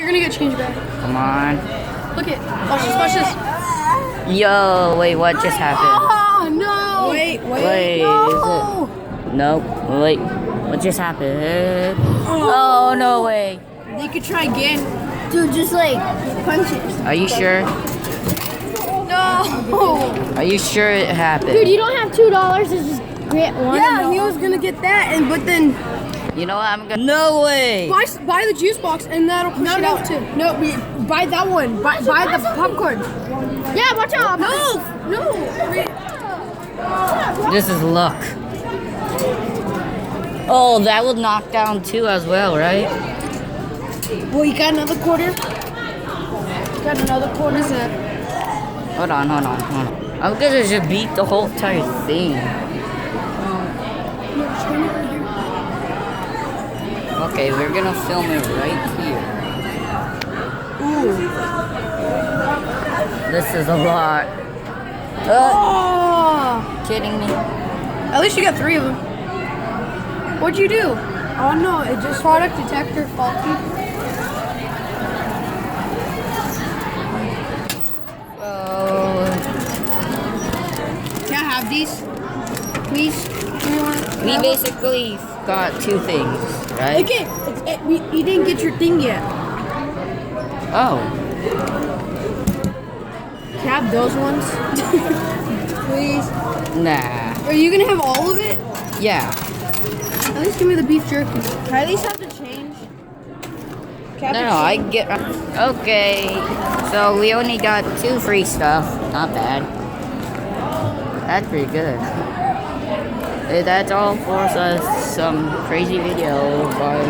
You're gonna get change back. Come on. Look it. Watch this. Watch this. Yo, wait, what just happened? Oh no! Wait, no! is it? Nope. Wait, what just happened? Oh, no way. They could try again. Dude, just like punch it. Are you sure? No! Are you sure it happened? Dude, you don't have $2 to just get one. Yeah, he was gonna get that, but then You know what? I'm gonna. No way! buy the juice box and that'll push it out too. No, buy that one. Buy the popcorn. Yeah, watch out. No! This is luck. Oh, that will knock down 2 as well, right? Well, you got another quarter? Got another quarter? Is that? Hold on. I'm gonna just beat the whole entire thing. Okay, we're gonna film it right here. Ooh. This is a lot. Oh! Kidding me? At least you got 3 of them. What'd you do? Oh no, it just product detector faulty. Can I have these? Please? We basically got 2 things, right? Okay, you didn't get your thing yet. Oh. Can I have those ones? Please? Nah. Are you gonna have all of it? Yeah. At least give me the beef jerky. Can I at least have the change? No, I get. Okay. So we only got 2 free stuff. Not bad. That's pretty good. Hey, that's all for some crazy video. Bye.